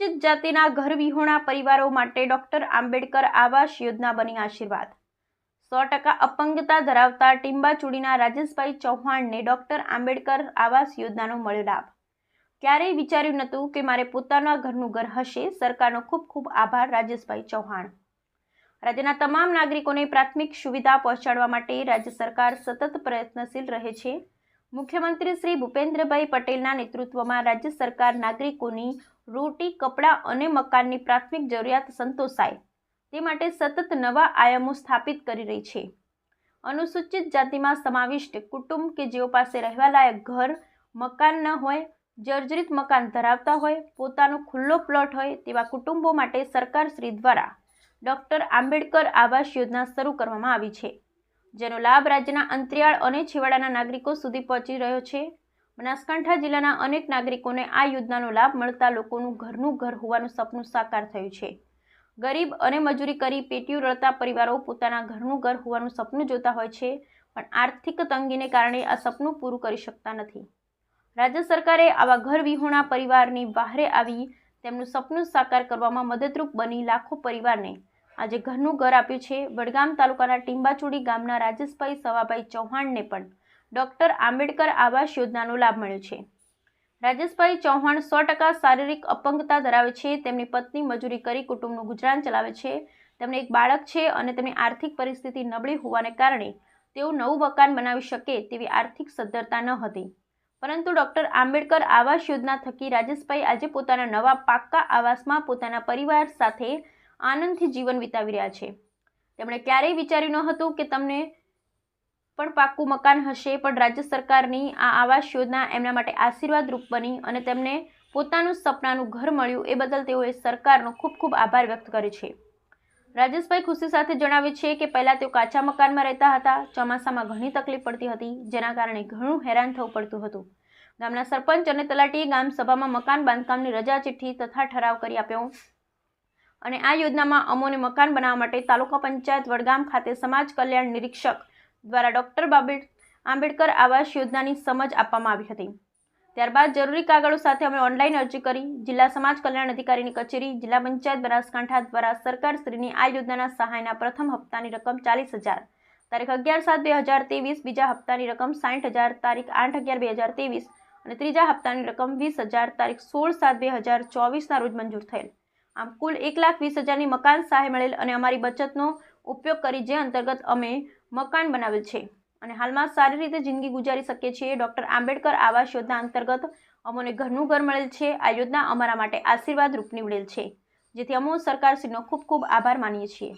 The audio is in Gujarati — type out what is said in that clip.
અનુસૂચિત જાતિના ઘર વિહોણા પરિવારો માટે ડોક્ટર આંબેડકર આવાસ યોજના બની આશીર્વાદ। 100% અપંગતા ધરાવતા ટીંબાચૂડીના રાજેશભાઈ ચૌહાણને ડોક્ટર આંબેડકર આવાસ યોજનાનો મળ્યો લાભ। ક્યારેય વિચાર્યું નહોતું કે મારે પોતાના ઘરનું ઘર હશે। સરકારનો ખૂબ ખૂબ આભાર રાજેશભાઈ ચૌહાણ। રાજ્યના તમામ નાગરિકોને પ્રાથમિક સુવિધા પહોંચાડવા માટે રાજ્ય સરકાર સતત પ્રયત્નશીલ રહે છે। મુખ્યમંત્રી શ્રી ભૂપેન્દ્રભાઈ પટેલના નેતૃત્વમાં રાજ્ય સરકાર નાગરિકોની રોટી, કપડાં અને મકાનની પ્રાથમિક જરૂરિયાત સંતોષાય તે માટે સતત નવા આયામો સ્થાપિત કરી રહી છે। અનુસૂચિત જાતિમાં સમાવિષ્ટ કુટુંબ કે જેઓ પાસે રહેવા લાયક ઘર, મકાન ન હોય, જર્જરિત મકાન ધરાવતા હોય, પોતાનો ખુલ્લો પ્લોટ હોય તેવા કુટુંબો માટે સરકાર શ્રી દ્વારા ડોક્ટર આંબેડકર આવાસ યોજના શરૂ કરવામાં આવી છે, જેનો લાભ રાજ્યના અંતરિયાળ અને છેવાડાના નાગરિકો સુધી પહોંચી રહ્યો છે। બનાસકાંઠા જિલ્લાના અનેક નાગરિકોને આ યોજનાનો લાભ મળતા લોકોનું ઘરનું ઘર હોવાનું સપનું સાકાર થયું છે। ગરીબ અને મજૂરી કરી પેટીયું રળતા પરિવારો પોતાના ઘરનું ઘર હોવાનું સપનું જોતા હોય છે, પણ આર્થિક તંગીને કારણે આ સપનું પૂરું કરી શકતા નથી। રાજ્ય સરકારે આવા ઘર વિહોણા પરિવારની વહારે આવી તેમનું સપનું સાકાર કરવામાં મદદરૂપ બની લાખો પરિવારને આજે ઘરનું ઘર આપ્યું છે। વડગામ તાલુકાના ટીંબાચૂડી ગામના રાજેશભાઈ સવાભાઈ ચૌહાણને પણ ડોક્ટર આંબેડકર આવાસ યોજનાનો લાભ મળ્યો છે। રાજેશભાઈ ચૌહાણ 100% શારીરિક અપંગતા ધરાવે છે। તેમની પત્ની મજૂરી કરી કુટુંબનું ગુજરાન ચલાવે છે। તેમને એક બાળક છે અને તેમની આર્થિક પરિસ્થિતિ નબળી હોવાને કારણે તેઓ નવું મકાન બનાવી શકે તેવી આર્થિક સદ્ધરતા ન હતી, પરંતુ ડોક્ટર આંબેડકર આવાસ યોજના થકી રાજેશભાઈ આજે પોતાના નવા પાક્કા આવાસમાં પોતાના પરિવાર સાથે આનંદથી જીવન વિતાવી રહ્યા છે। તેમણે ક્યારેય વિચાર્યું ન હતું કે તમને પણ પાક્કું મકાન હશે, પણ રાજ્ય સરકારની આ આવાસ યોજના એમના માટે આશીર્વાદરૂપ બની અને તેમને પોતાનું સપનાનું ઘર મળ્યું એ બદલ તેઓએ સરકારનો ખૂબ ખૂબ આભાર વ્યક્ત કર્યો છે। રાજેશભાઈ ખુશી સાથે જણાવે છે કે પહેલાં તેઓ કાચા મકાનમાં રહેતા હતા। ચોમાસામાં ઘણી તકલીફ પડતી હતી, જેના કારણે ઘણું હેરાન થવું પડતું હતું। ગામના સરપંચ અને તલાટીએ ગામ સભામાં મકાન બાંધકામની રજા ચિઠ્ઠી તથા ઠરાવ કરી આપ્યો અને આ યોજનામાં અમોને મકાન બનાવવા માટે તાલુકા પંચાયત વડગામ ખાતે સમાજ કલ્યાણ નિરીક્ષક દ્વારા ડોક્ટર આંબેડકર આવાસ યોજનાની સમજ આપવામાં આવી હતી। ત્યારબાદ જરૂરી કાગળો સાથે અમે ઓનલાઈન અરજી કરી જિલ્લા સમાજ કલ્યાણ અધિકારીની કચેરી જિલ્લા પંચાયત બનાસકાંઠા દ્વારા સરકારશ્રીની આ યોજનાના સહાયના પ્રથમ હપ્તાની રકમ 40,000 તારીખ 11/7/2023, બીજા હપ્તાની રકમ 60,000 તારીખ 8/11/2023 અને ત્રીજા હપ્તાની રકમ 20,000 તારીખ 16/7/2024 રોજ મંજૂર થયેલ। આમ કુલ 1,20,000ની મકાન સહાય મળેલ અને અમારી બચતનો ઉપયોગ કરી જે અંતર્ગત અમે મકાન બનાવેલ છે અને હાલમાં સારી રીતે જિંદગી ગુજારી શકીએ છીએ। ડોક્ટર આંબેડકર આવાસ યોજના અંતર્ગત અમોને ઘરનું ઘર મળેલ છે। આ યોજના અમારા માટે આશીર્વાદ રૂપ નીવડેલ છે, જેથી અમો સરકારશ્રીનો ખૂબ ખૂબ આભાર માનીએ છીએ।